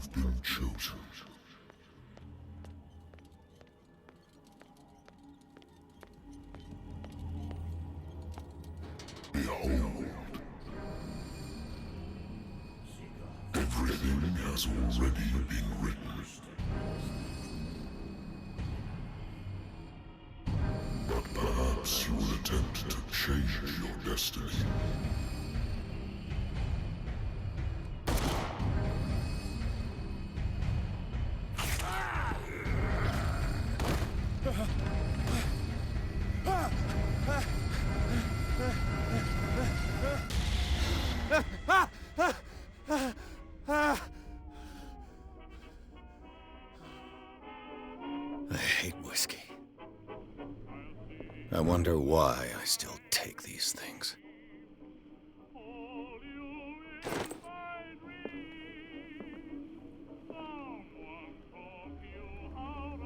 have been chosen. Behold. Everything has already been written. But perhaps you will attempt to change your destiny. I hate whiskey. I wonder why I still take these things.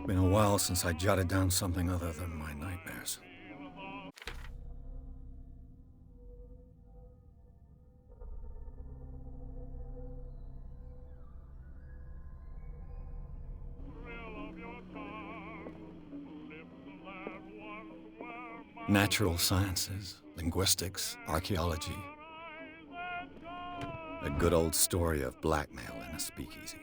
Been a while since I jotted down something other than my nightmares. Natural sciences, linguistics, archaeology. A good old story of blackmail in a speakeasy.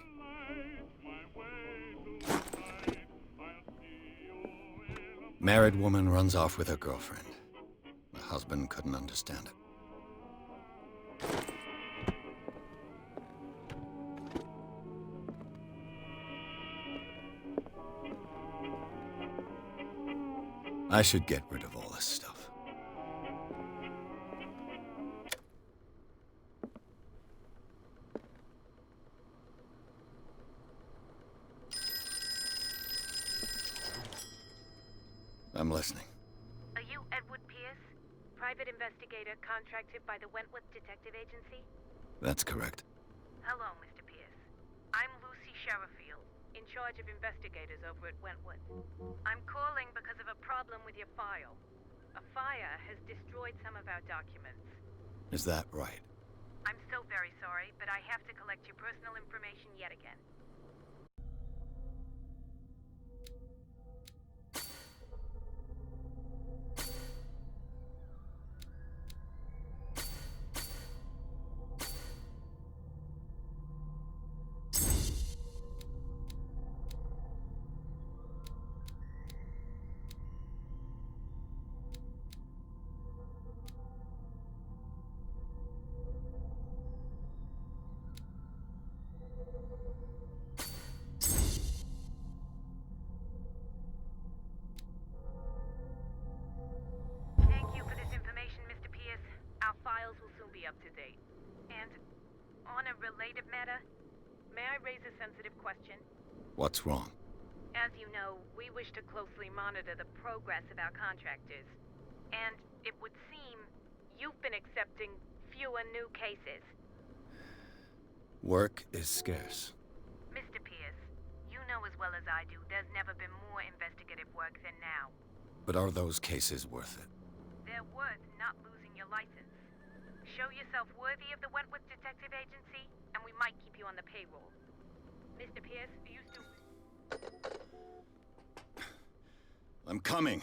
Married woman runs off with her girlfriend. The husband couldn't understand it. I should get rid of all this stuff. I'm listening. Are you Edward Pierce? Private investigator contracted by the Wentworth Detective Agency? That's correct. Hello, Mr. Pierce. I'm Lucy Sherifield, in charge of investigators over at Wentworth. I'm calling because of a problem with your file. A fire has destroyed some of our documents. Is that right? I'm so very sorry, but I have to collect your personal information yet again. Up to date. And on a related matter, may I raise a sensitive question? What's wrong? As you know, we wish to closely monitor the progress of our contractors. And it would seem you've been accepting fewer new cases. Work is scarce. Mr. Pierce, you know as well as I do there's never been more investigative work than now. But are those cases worth it? They're worth not losing your license. Show yourself worthy of the Wentworth Detective Agency, and we might keep you on the payroll. Mr. Pierce, are you still... I'm coming.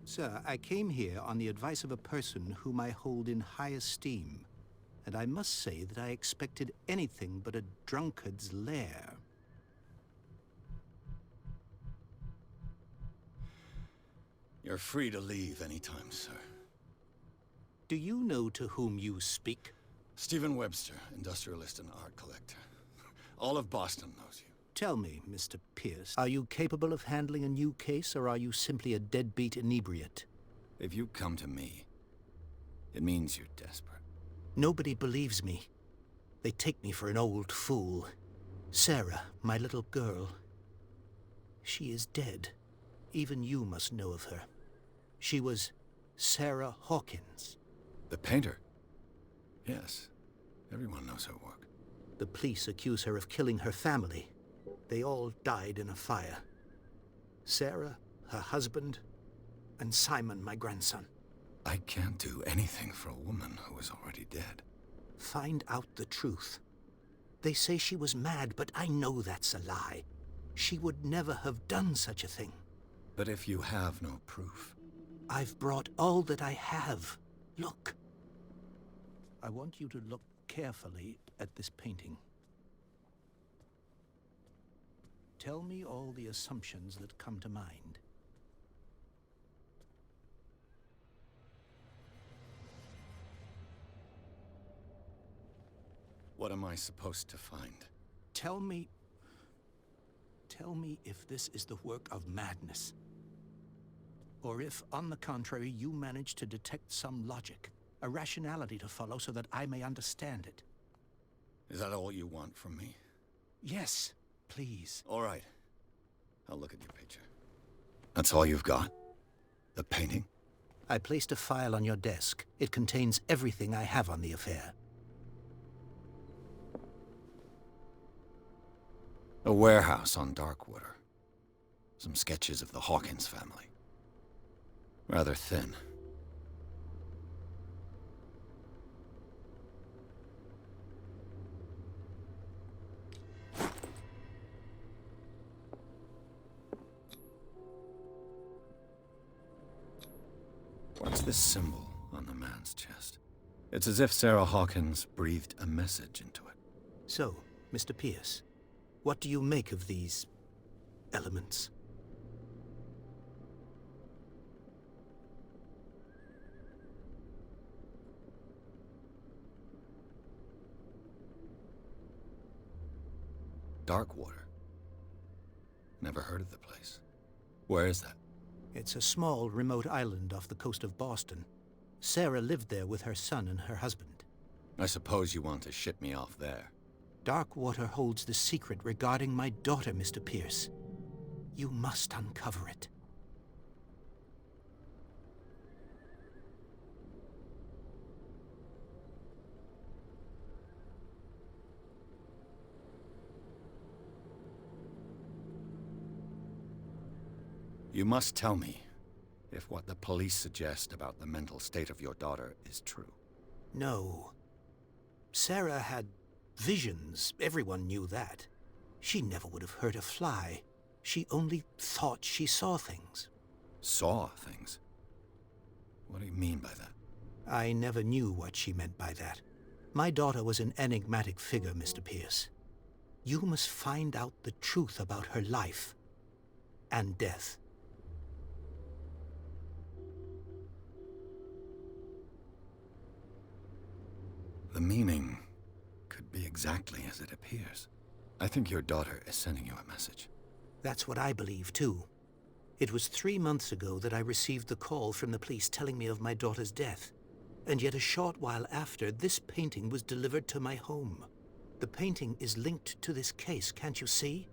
Sir, I came here on the advice of a person whom I hold in high esteem. And I must say that I expected anything but a drunkard's lair. You're free to leave anytime, sir. Do you know to whom you speak? Stephen Webster, industrialist and art collector. All of Boston knows you. Tell me, Mr. Pierce, are you capable of handling a new case, or are you simply a deadbeat inebriate? If you come to me, it means you're desperate. Nobody believes me. They take me for an old fool. Sarah, my little girl, she is dead. Even you must know of her. She was Sarah Hawkins. The painter? Yes. Everyone knows her work. The police accuse her of killing her family. They all died in a fire. Sarah, her husband, and Simon, my grandson. I can't do anything for a woman who is already dead. Find out the truth. They say she was mad, but I know that's a lie. She would never have done such a thing. But if you have no proof... I've brought all that I have. Look. I want you to look carefully at this painting. Tell me all the assumptions that come to mind. What am I supposed to find? Tell me if this is the work of madness. Or if, on the contrary, you manage to detect some logic, a rationality to follow so that I may understand it. Is that all you want from me? Yes, please. All right. I'll look at your picture. That's all you've got? The painting? I placed a file on your desk. It contains everything I have on the affair. A warehouse on Darkwater. Some sketches of the Hawkins family. Rather thin. What's this symbol on the man's chest? It's as if Sarah Hawkins breathed a message into it. So, Mr. Pierce, what do you make of these elements? Darkwater. Never heard of the place. Where is that? It's a small, remote island off the coast of Boston. Sarah lived there with her son and her husband. I suppose you want to ship me off there. Darkwater holds the secret regarding my daughter, Mr. Pierce. You must uncover it. You must tell me if what the police suggest about the mental state of your daughter is true. No. Sarah had visions. Everyone knew that. She never would have hurt a fly. She only thought she saw things. Saw things? What do you mean by that? I never knew what she meant by that. My daughter was an enigmatic figure, Mr. Pierce. You must find out the truth about her life and death. The meaning could be exactly as it appears. I think your daughter is sending you a message. That's what I believe, too. It was 3 months ago that I received the call from the police telling me of my daughter's death. And yet a short while after, this painting was delivered to my home. The painting is linked to this case, can't you see?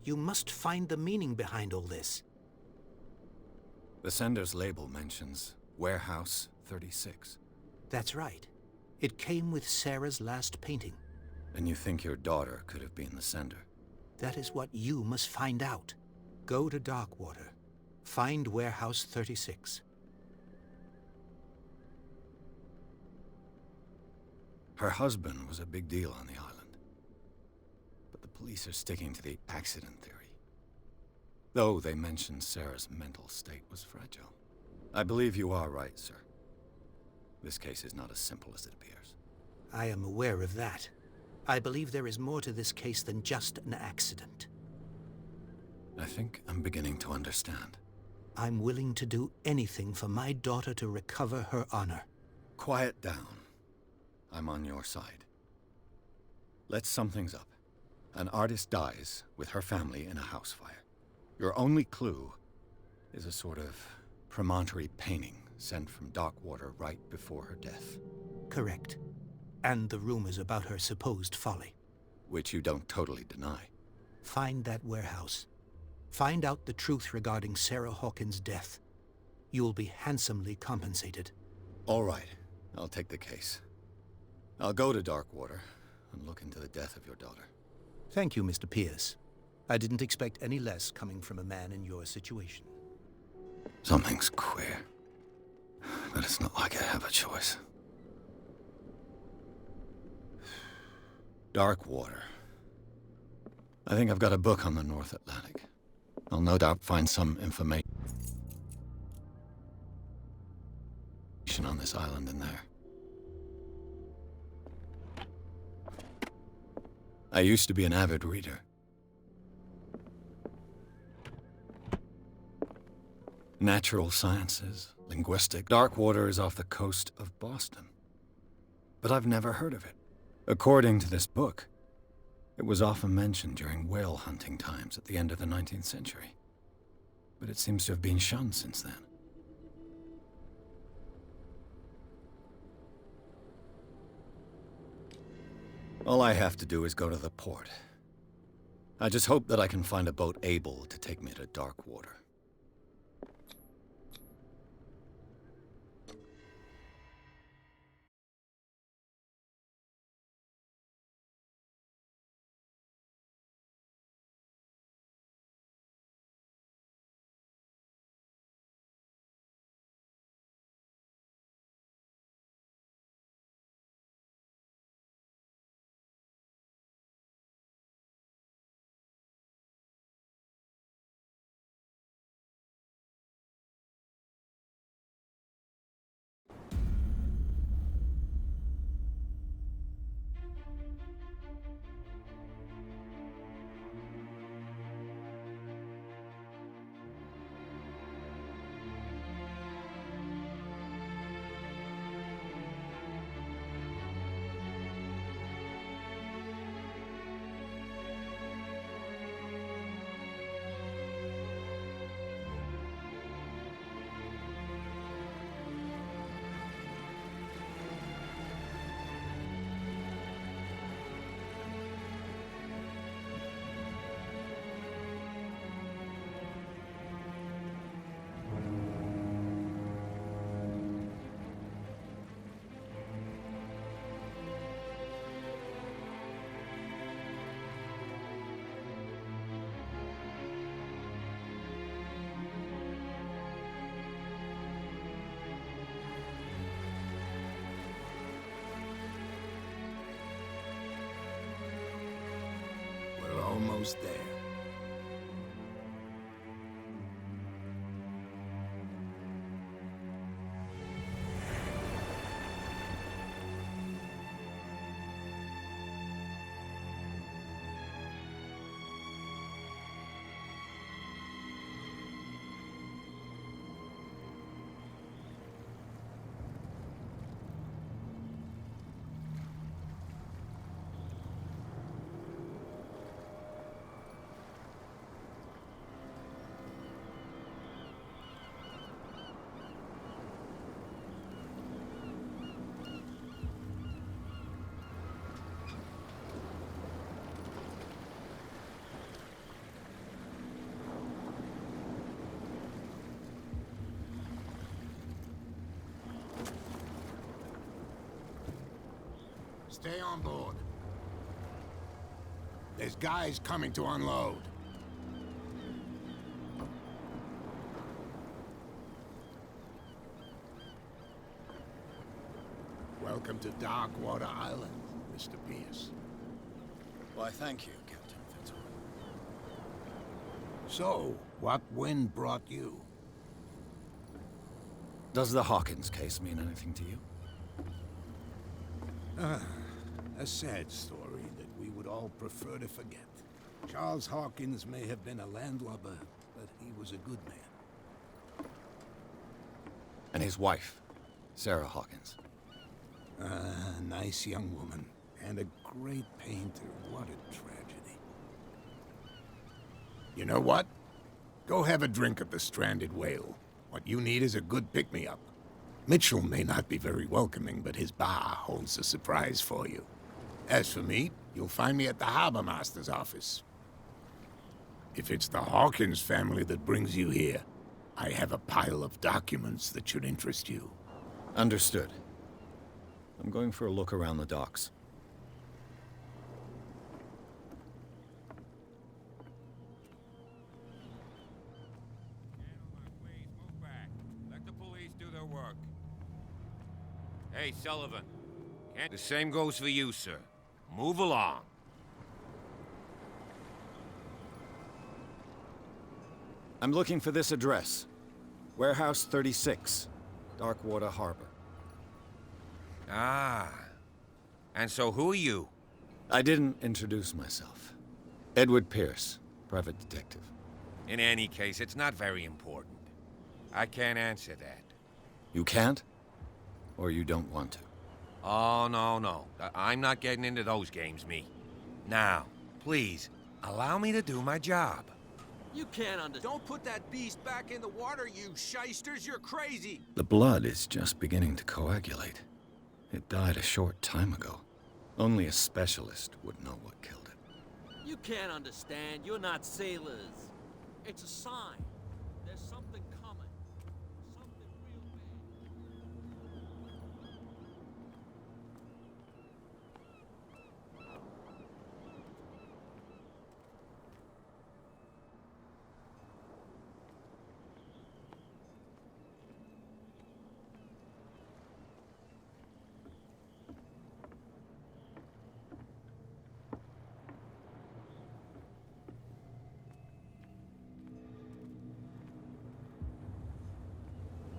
You must find the meaning behind all this. The sender's label mentions Warehouse 36. That's right. It came with Sarah's last painting. And you think your daughter could have been the sender? That is what you must find out. Go to Darkwater. Find Warehouse 36. Her husband was a big deal on the island. But the police are sticking to the accident theory. Though they mentioned Sarah's mental state was fragile. I believe you are right, sir. This case is not as simple as it appears. I am aware of that. I believe there is more to this case than just an accident. I think I'm beginning to understand. I'm willing to do anything for my daughter to recover her honor. Quiet down. I'm on your side. Let's sum things up. An artist dies with her family in a house fire. Your only clue is a sort of promontory painting sent from Darkwater right before her death. Correct. And the rumors about her supposed folly. Which you don't totally deny. Find that warehouse. Find out the truth regarding Sarah Hawkins' death. You'll be handsomely compensated. All right. I'll take the case. I'll go to Darkwater and look into the death of your daughter. Thank you, Mr. Pierce. I didn't expect any less coming from a man in your situation. Something's queer. But it's not like I have a choice. Dark water. I think I've got a book on the North Atlantic. I'll no doubt find some information on this island in there. I used to be an avid reader. Natural sciences, linguistic. Dark water is off the coast of Boston. But I've never heard of it. According to this book, it was often mentioned during whale hunting times at the end of the 19th century. But it seems to have been shunned since then. All I have to do is go to the port. I just hope that I can find a boat able to take me to dark water. Almost there. Stay on board. There's guys coming to unload. Welcome to Darkwater Island, Mr. Pierce. Why, thank you, Captain Fitzroy. So, what wind brought you? Does the Hawkins case mean anything to you? A sad story that we would all prefer to forget. Charles Hawkins may have been a landlubber, but he was a good man. And his wife, Sarah Hawkins. A nice young woman, and a great painter. What a tragedy. You know what? Go have a drink at the Stranded Whale. What you need is a good pick-me-up. Mitchell may not be very welcoming, but his bar holds a surprise for you. As for me, you'll find me at the Harbor Master's office. If it's the Hawkins family that brings you here, I have a pile of documents that should interest you. Understood. I'm going for a look around the docks. Sullivan. The same goes for you, sir. Move along. I'm looking for this address. Warehouse 36, Darkwater Harbor. Ah. And so who are you? I didn't introduce myself. Edward Pierce, private detective. In any case, it's not very important. I can't answer that. You can't? Or you don't want to? Oh, no. I'm not getting into those games, me. Now, please, allow me to do my job. You can't understand. Don't put that beast back in the water, you shysters! You're crazy! The blood is just beginning to coagulate. It died a short time ago. Only a specialist would know what killed it. You can't understand. You're not sailors. It's a sign. There's something coming. Something real bad.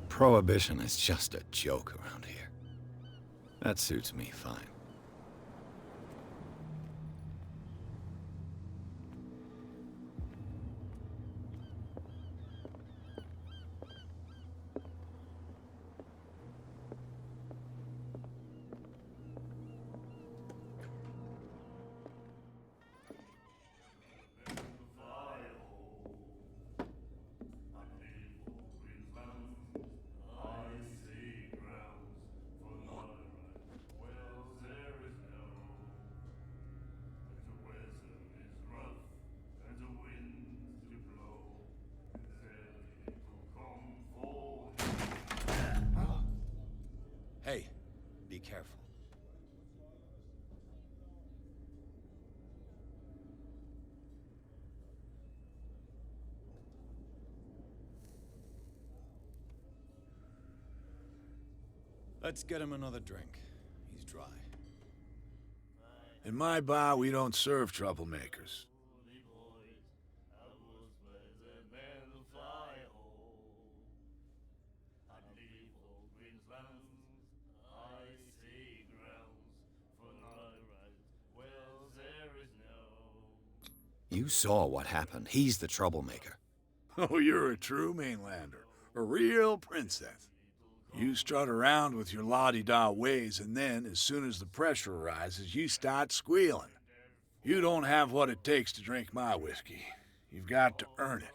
Prohibition is just a joke around here. That suits me fine. Hey, be careful. Let's get him another drink. He's dry. In my bar, we don't serve troublemakers. You saw what happened. He's the troublemaker. Oh, you're a true mainlander. A real princess. You strut around with your la-di-da ways, and then, as soon as the pressure arises, you start squealing. You don't have what it takes to drink my whiskey. You've got to earn it.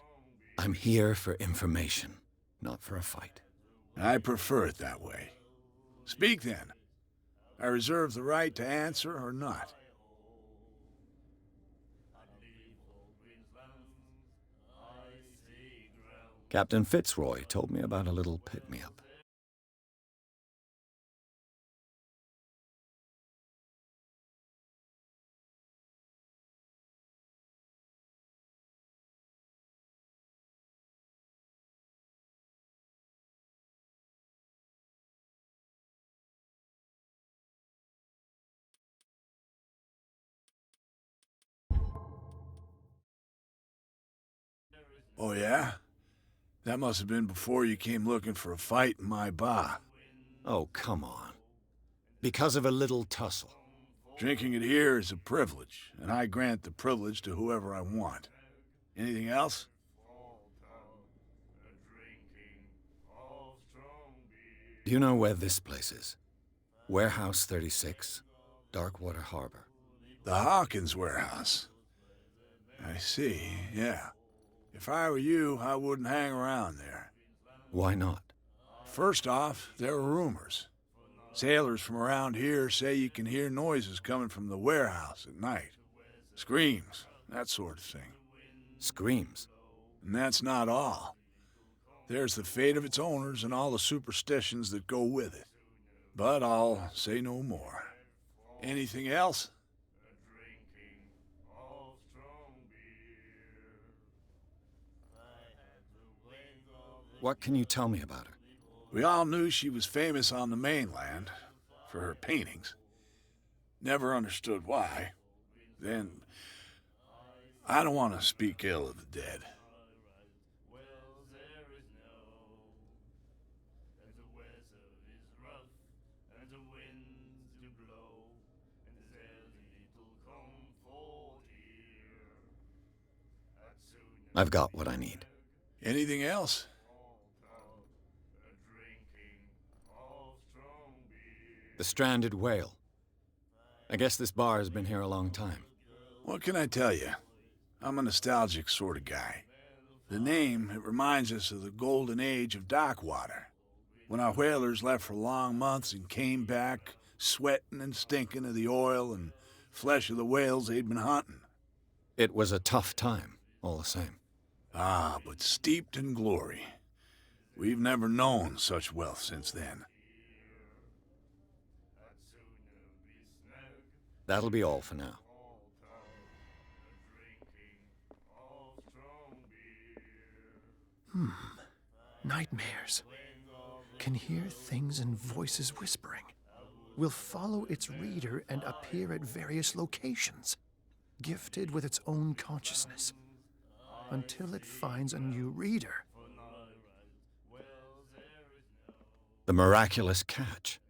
I'm here for information, not for a fight. I prefer it that way. Speak then. I reserve the right to answer or not. Captain Fitzroy told me about a little pick-me-up. Oh, yeah? That must have been before you came looking for a fight in my bar. Oh, come on. Because of a little tussle. Drinking it here is a privilege, and I grant the privilege to whoever I want. Anything else? Do you know where this place is? Warehouse 36, Darkwater Harbor. The Hawkins warehouse. I see, yeah. If I were you, I wouldn't hang around there. Why not? First off, there are rumors. Sailors from around here say you can hear noises coming from the warehouse at night. Screams, that sort of thing. Screams? And that's not all. There's the fate of its owners and all the superstitions that go with it. But I'll say no more. Anything else? What can you tell me about her? We all knew she was famous on the mainland. for her paintings. Never understood why. Then, I don't want to speak ill of the dead. I've got what I need. Anything else? The stranded whale. I guess this bar has been here a long time. What can I tell you? I'm a nostalgic sort of guy. The name, it reminds us of the golden age of dockwater, when our whalers left for long months and came back sweating and stinking of the oil and flesh of the whales they'd been hunting. It was a tough time, all the same. Ah, but steeped in glory. We've never known such wealth since then. That'll be all for now. Nightmares. Can hear things and voices whispering. Will follow its reader and appear at various locations, gifted with its own consciousness, until it finds a new reader. The miraculous catch.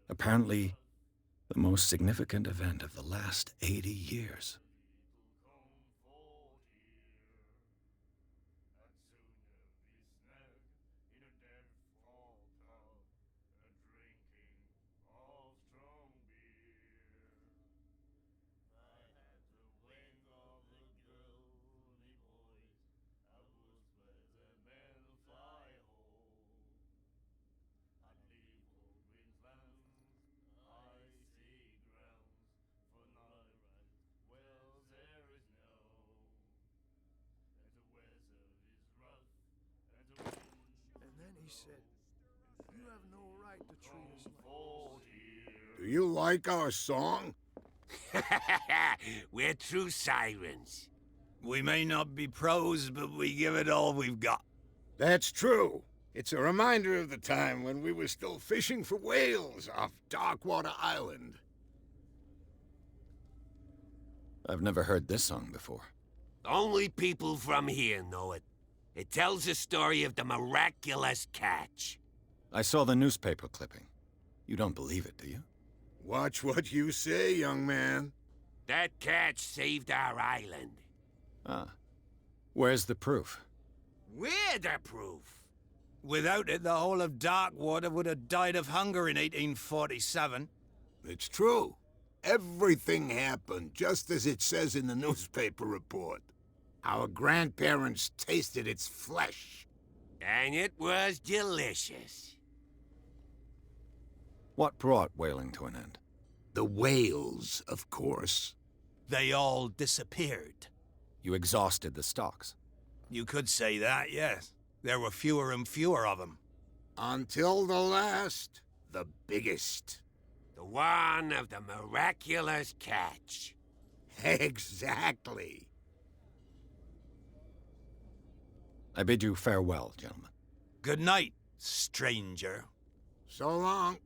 Apparently, the most significant event of the last 80 years. And then he said, "You have no right to treat us like this." Do you like our song? We're true sirens. We may not be pros, but we give it all we've got. That's true. It's a reminder of the time when we were still fishing for whales off Darkwater Island. I've never heard this song before. Only people from here know it. It tells the story of the miraculous catch. I saw the newspaper clipping. You don't believe it, do you? Watch what you say, young man. That catch saved our island. Ah. Where's the proof? We're the proof. Without it, the whole of Darkwater would have died of hunger in 1847. It's true. Everything happened just as it says in the newspaper report. Our grandparents tasted its flesh. And it was delicious. What brought whaling to an end? The whales, of course. They all disappeared. You exhausted the stocks. You could say that, yes. There were fewer and fewer of them. Until the last, the biggest. The one of the miraculous catch. Exactly. I bid you farewell, gentlemen. Good night, stranger. So long.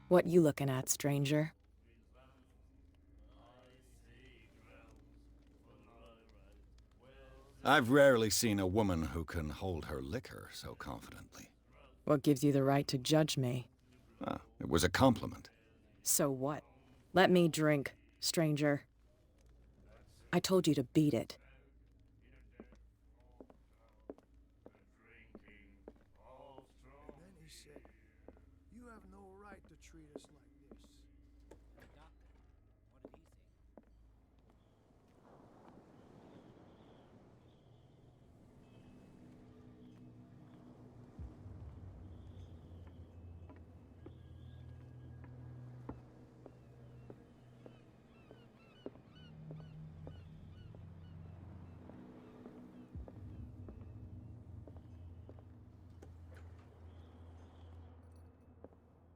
What you looking at, stranger? I've rarely seen a woman who can hold her liquor so confidently. What gives you the right to judge me? Ah, it was a compliment. So what? Let me drink, stranger. I told you to beat it. And then he said, "You have no right to treat us like this."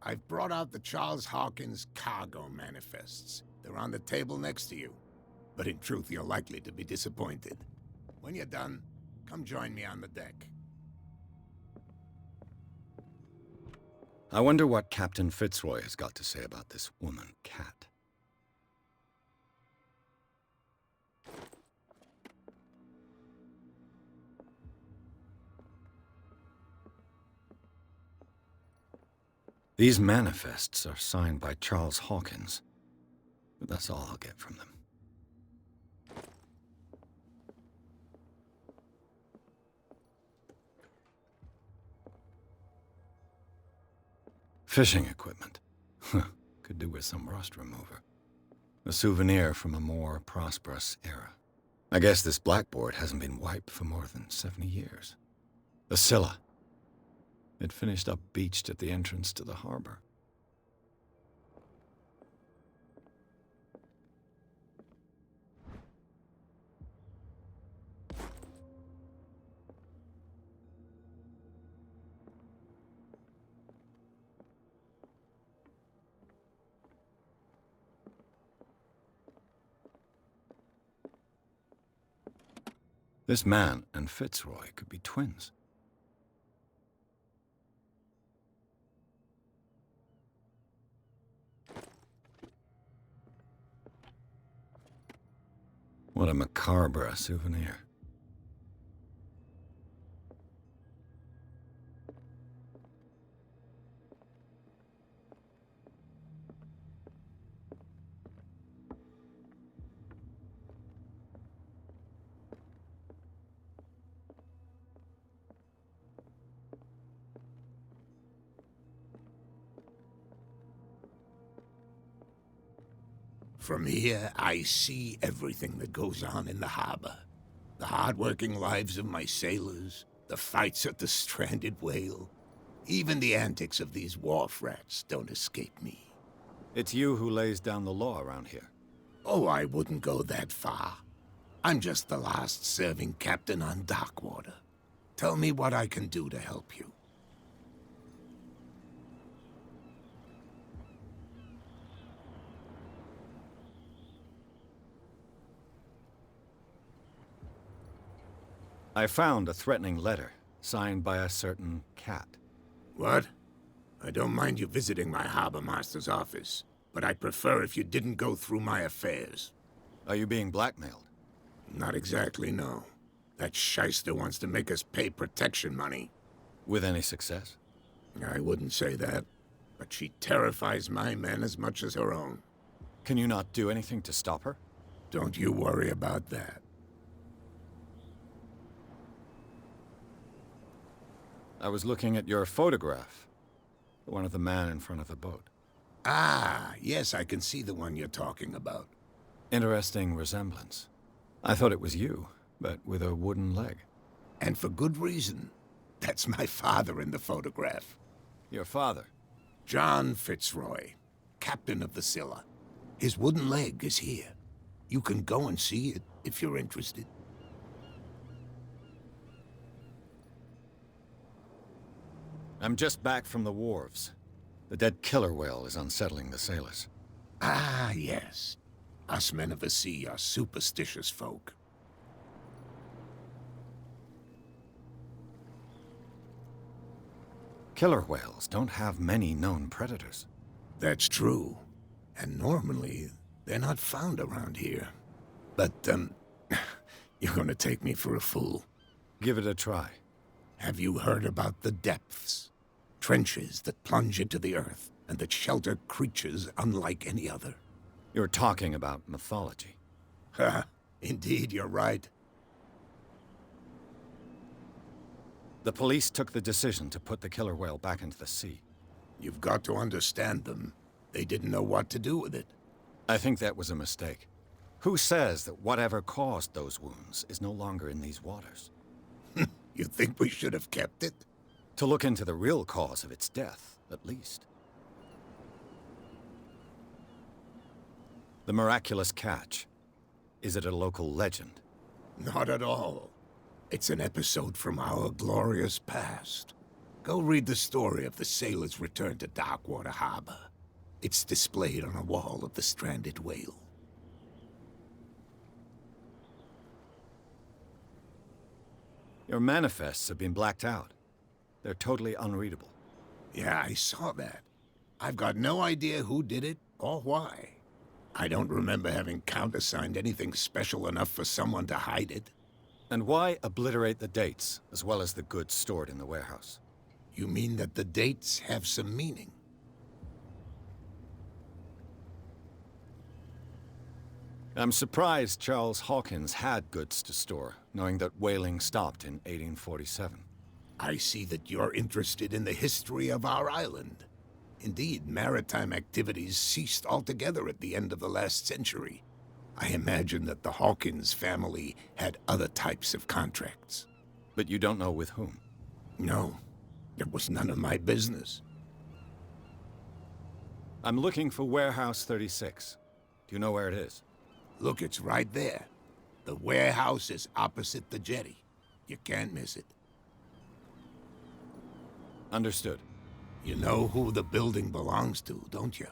I've brought out the Charles Hawkins cargo manifests. They're on the table next to you. but in truth you're likely to be disappointed. When you're done, come join me on the deck. I wonder what Captain Fitzroy has got to say about this woman, Cat. These manifests are signed by Charles Hawkins, but that's all I'll get from them. Fishing equipment. Could do with some rust remover. A souvenir from a more prosperous era. I guess this blackboard hasn't been wiped for more than 70 years. The Scylla. It finished up beached at the entrance to the harbor. This man and Fitzroy could be twins. What a macabre souvenir. From here, I see everything that goes on in the harbor. The hard-working lives of my sailors, the fights at the stranded whale. Even the antics of these wharf rats don't escape me. It's you who lays down the law around here. Oh, I wouldn't go that far. I'm just the last serving captain on Darkwater. Tell me what I can do to help you. I found a threatening letter, signed by a certain Cat. What? I don't mind you visiting my harbor master's office, but I'd prefer if you didn't go through my affairs. Are you being blackmailed? Not exactly, no. That shyster wants to make us pay protection money. With any success? I wouldn't say that, but she terrifies my men as much as her own. Can you not do anything to stop her? Don't you worry about that. I was looking at your photograph. The one of the man in front of the boat. Ah, yes, I can see the one you're talking about. Interesting resemblance. I thought it was you, but with a wooden leg. And for good reason. That's my father in the photograph. Your father? John Fitzroy, captain of the Scylla. His wooden leg is here. You can go and see it if you're interested. I'm just back from the wharves. The dead killer whale is unsettling the sailors. Ah, yes. Us men of the sea are superstitious folk. Killer whales don't have many known predators. That's true. And normally, they're not found around here. But, you're gonna take me for a fool. Give it a try. Have you heard about the depths? Trenches that plunge into the earth, and that shelter creatures unlike any other. You're talking about mythology. Ha! Indeed, you're right. The police took the decision to put the killer whale back into the sea. You've got to understand them. They didn't know what to do with it. I think that was a mistake. Who says that whatever caused those wounds is no longer in these waters? You think we should have kept it? To look into the real cause of its death, at least. The miraculous catch. Is it a local legend? Not at all. It's an episode from our glorious past. Go read the story of the sailor's return to Darkwater Harbor. It's displayed on a wall of the stranded whale. Your manifests have been blacked out. They're totally unreadable. Yeah, I saw that. I've got no idea who did it or why. I don't remember having countersigned anything special enough for someone to hide it. And why obliterate the dates, as well as the goods stored in the warehouse? You mean that the dates have some meaning? I'm surprised Charles Hawkins had goods to store, knowing that whaling stopped in 1847. I see that you're interested in the history of our island. Indeed, maritime activities ceased altogether at the end of the last century. I imagine that the Hawkins family had other types of contracts. But you don't know with whom? No, it was none of my business. I'm looking for Warehouse 36. Do you know where it is? Look, it's right there. The warehouse is opposite the jetty. You can't miss it. Understood. You know who the building belongs to, don't you?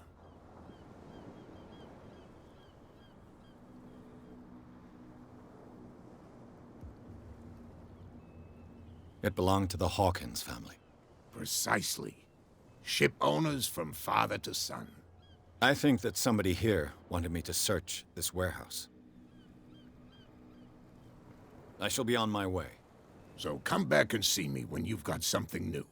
It belonged to the Hawkins family. Precisely. Ship owners from father to son. I think that somebody here wanted me to search this warehouse. I shall be on my way. So come back and see me when you've got something new.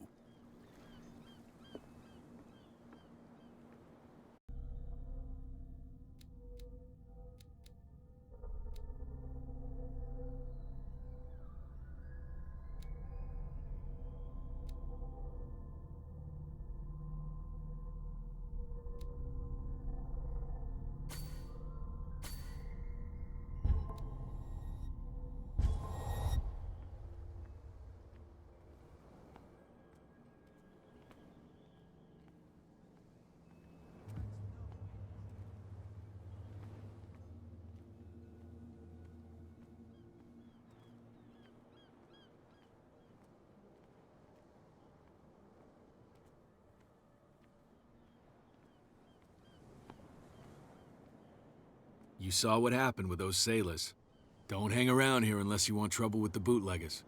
You saw what happened with those sailors. Don't hang around here unless you want trouble with the bootleggers.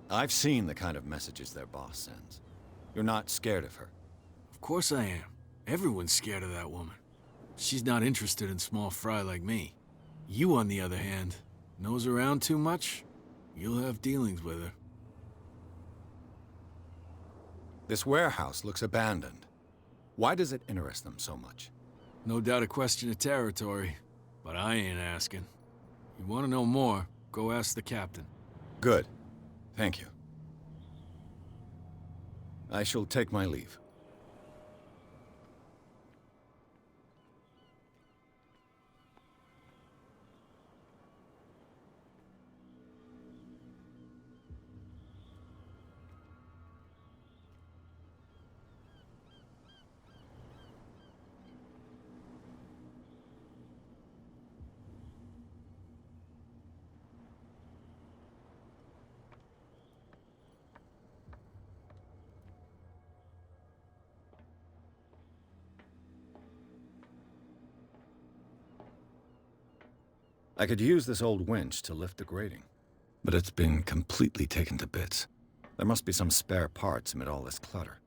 I've seen the kind of messages their boss sends. You're not scared of her? Of course I am. Everyone's scared of that woman. She's not interested in small fry like me. You, on the other hand, nose around too much, you'll have dealings with her. This warehouse looks abandoned. Why does it interest them so much? No doubt a question of territory, but I ain't asking. You want to know more, go ask the captain. Good. Thank you. I shall take my leave. I could use this old winch to lift the grating, but it's been completely taken to bits. There must be some spare parts amid all this clutter.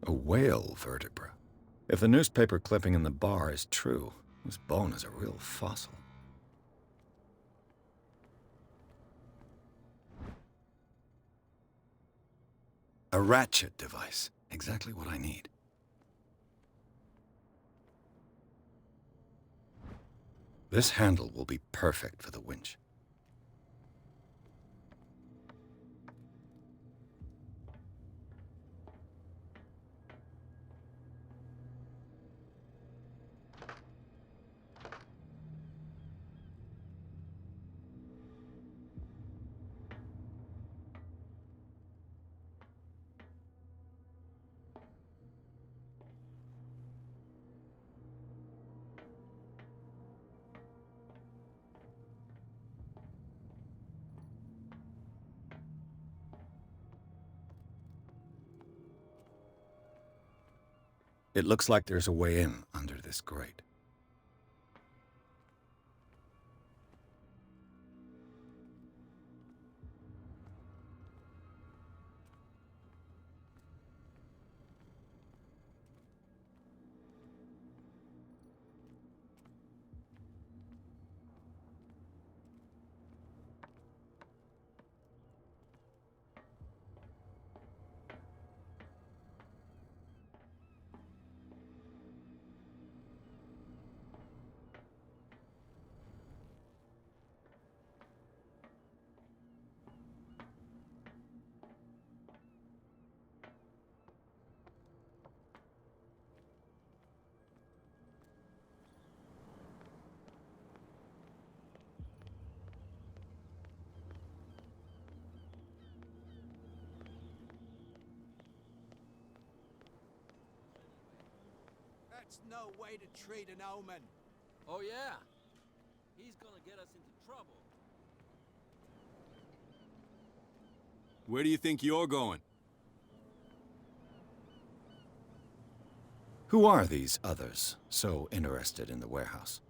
A whale vertebra. If the newspaper clipping in the bar is true, this bone is a real fossil. A ratchet device. Exactly what I need. This handle will be perfect for the winch. It looks like there's a way in under this grate. That's no way to treat an omen. Oh, yeah? He's gonna get us into trouble. Where do you think you're going? Who are these others so interested in the warehouse?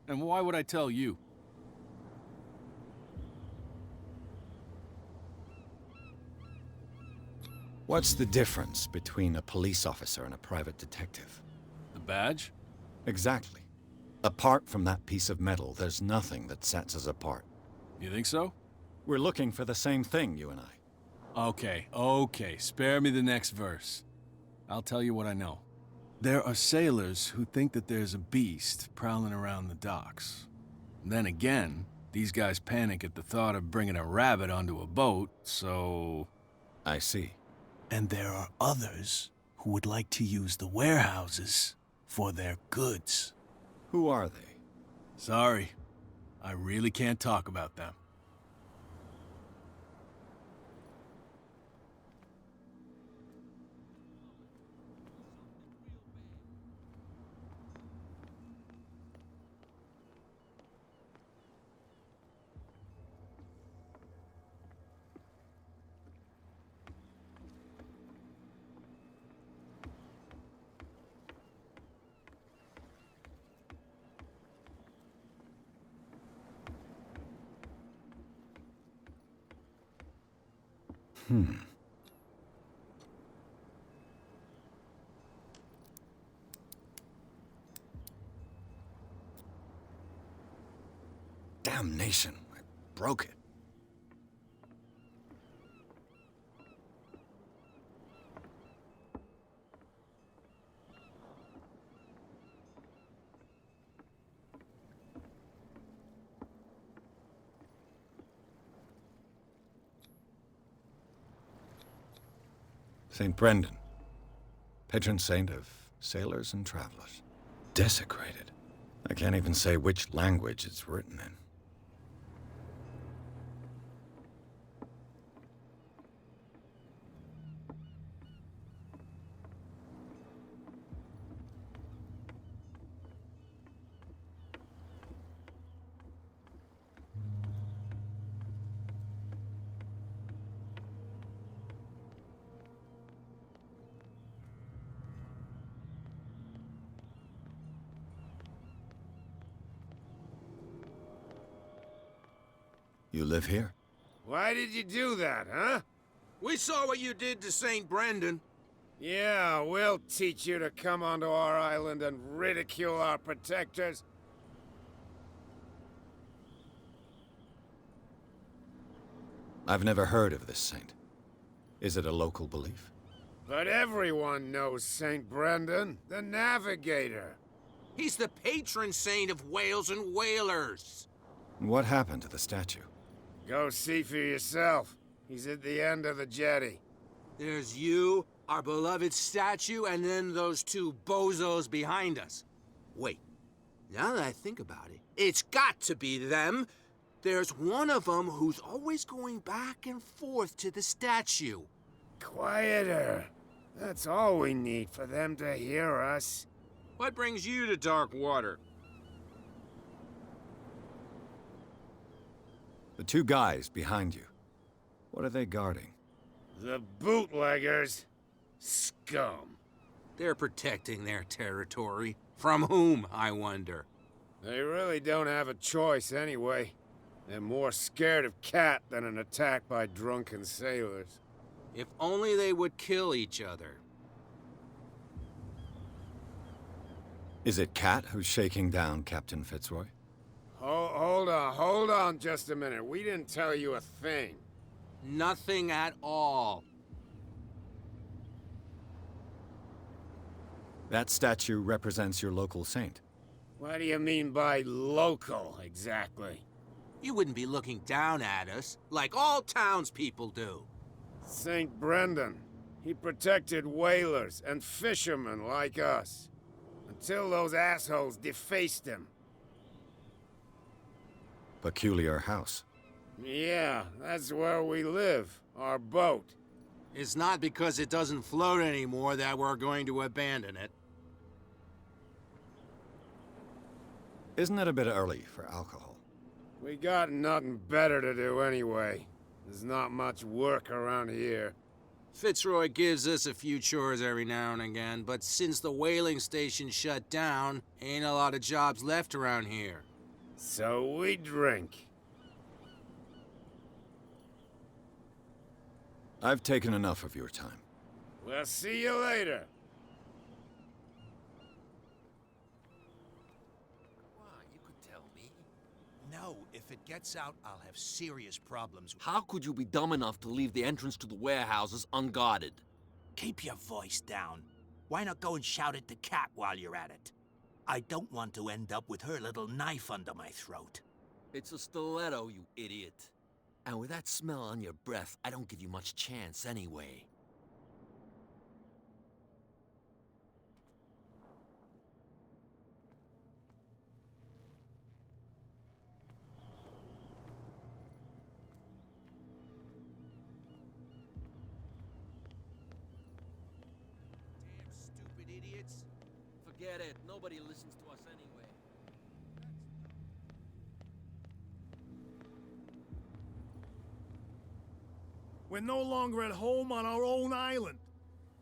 And why would I tell you? What's the difference between a police officer and a private detective? The badge? Exactly. Apart from that piece of metal, there's nothing that sets us apart. You think so? We're looking for the same thing, you and I. Okay, spare me the next verse. I'll tell you what I know. There are sailors who think that there's a beast prowling around the docks. Then again, these guys panic at the thought of bringing a rabbit onto a boat, so... I see. And there are others who would like to use the warehouses for their goods. Who are they? Sorry, I really can't talk about them. Damnation, I broke it. St. Brendan, patron saint of sailors and travelers. Desecrated. I can't even say which language it's written in. You live here? Why did you do that, huh? We saw what you did to St. Brendan. Yeah, we'll teach you to come onto our island and ridicule our protectors. I've never heard of this saint. Is it a local belief? But everyone knows St. Brendan, the navigator. He's the patron saint of whales and whalers. What happened to the statue? Go see for yourself. He's at the end of the jetty. There's you, our beloved statue, and then those two bozos behind us. Wait, now that I think about it, it's got to be them. There's one of them who's always going back and forth to the statue. Quieter. That's all we need for them to hear us. What brings you to Dark Water? The two guys behind you. What are they guarding? The bootleggers. Scum. They're protecting their territory. From whom, I wonder? They really don't have a choice anyway. They're more scared of Cat than an attack by drunken sailors. If only they would kill each other. Is it Cat who's shaking down Captain Fitzroy? Hold on just a minute. We didn't tell you a thing. Nothing at all. That statue represents your local saint. What do you mean by local, exactly? You wouldn't be looking down at us, like all townspeople do. St. Brendan. He protected whalers and fishermen like us. Until those assholes defaced him. Peculiar house. Yeah, that's where we live. Our boat. It's not because it doesn't float anymore that we're going to abandon it. Isn't it a bit early for alcohol? We got nothing better to do anyway. There's not much work around here. Fitzroy gives us a few chores every now and again, but since the whaling station shut down, ain't a lot of jobs left around here. So we drink. I've taken enough of your time. We'll see you later. You could tell me. No, if it gets out, I'll have serious problems. How could you be dumb enough to leave the entrance to the warehouses unguarded? Keep your voice down. Why not go and shout at the cat while you're at it? I don't want to end up with her little knife under my throat. It's a stiletto, you idiot. And with that smell on your breath, I don't give you much chance anyway. Damn stupid idiots. Forget it. Nobody listens to us anyway. We're no longer at home on our own island.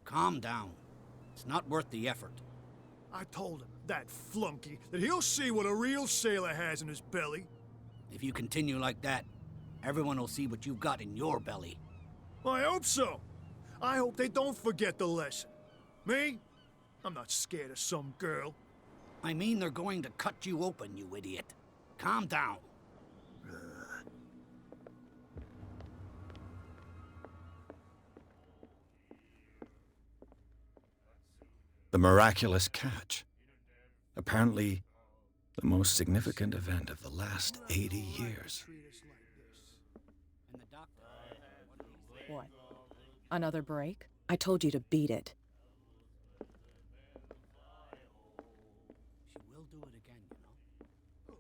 Calm down. It's not worth the effort. I told him, that flunky, that he'll see what a real sailor has in his belly. If you continue like that, everyone will see what you've got in your belly. I hope so. I hope they don't forget the lesson. Me? I'm not scared of some girl. I mean they're going to cut you open, you idiot. Calm down. The miraculous catch. Apparently, the most significant event of the last 80 years. What? Another break? I told you to beat it. She will do it again, you know.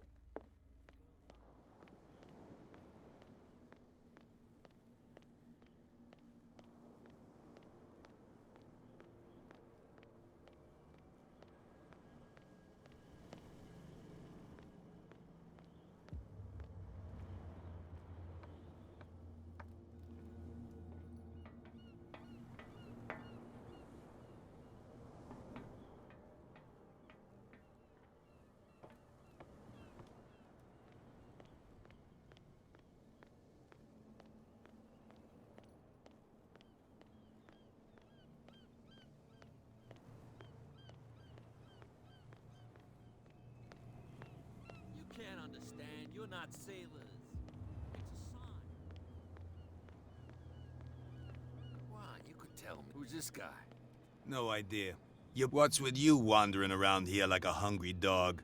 You can't understand. You're not sailors. It's a sign. Come on, you could tell me. Who's this guy? No idea. What's with you wandering around here like a hungry dog?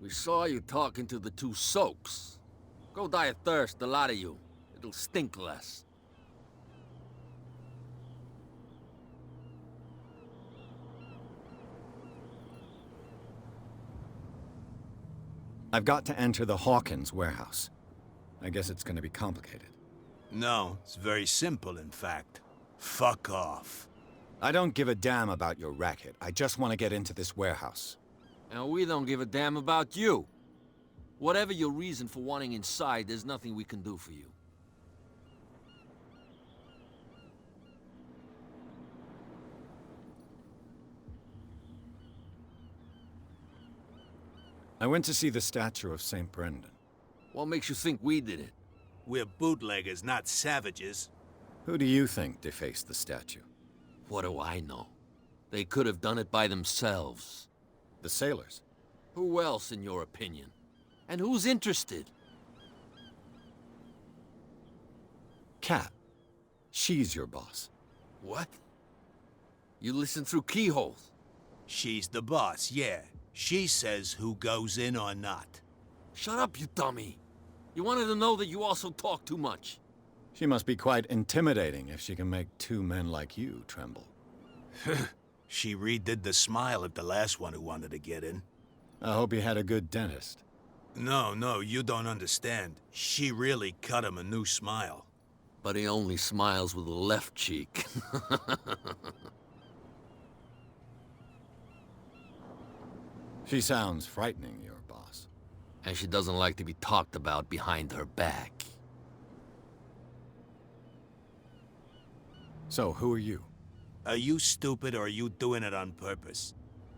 We saw you talking to the two soaks. Go die of thirst, the lot of you. It'll stink less. I've got to enter the Hawkins warehouse. I guess it's gonna be complicated. No, it's very simple, in fact. Fuck off. I don't give a damn about your racket. I just want to get into this warehouse. And we don't give a damn about you. Whatever your reason for wanting inside, there's nothing we can do for you. I went to see the statue of St. Brendan. What makes you think we did it? We're bootleggers, not savages. Who do you think defaced the statue? What do I know? They could have done it by themselves. The sailors. Who else, in your opinion? And who's interested? Kat. She's your boss. What? You listen through keyholes? She's the boss, yeah. She says who goes in or not. Shut up, you dummy. You wanted to know that you also talk too much. She must be quite intimidating if she can make two men like you tremble. She redid the smile at the last one who wanted to get in. I hope he had a good dentist. No, you don't understand. She really cut him a new smile. But he only smiles with the left cheek. She sounds frightening, your boss. And she doesn't like to be talked about behind her back. So, who are you? Are you stupid or are you doing it on purpose?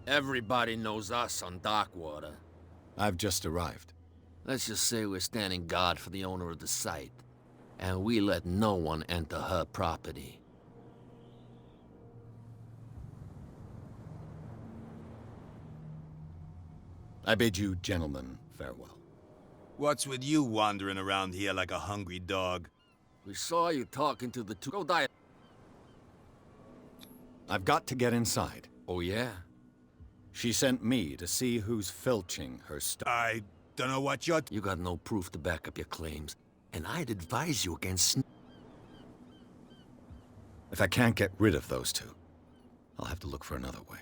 Everybody knows us on Darkwater. I've just arrived. Let's just say we're standing guard for the owner of the site. And we let no one enter her property. I bid you gentlemen farewell. What's with you wandering around here like a hungry dog? We saw you talking to the two... Go die. I've got to get inside. Oh, yeah? She sent me to see who's filching her stuff. I don't know what you're... You got no proof to back up your claims, and I'd advise you against... If I can't get rid of those two, I'll have to look for another way.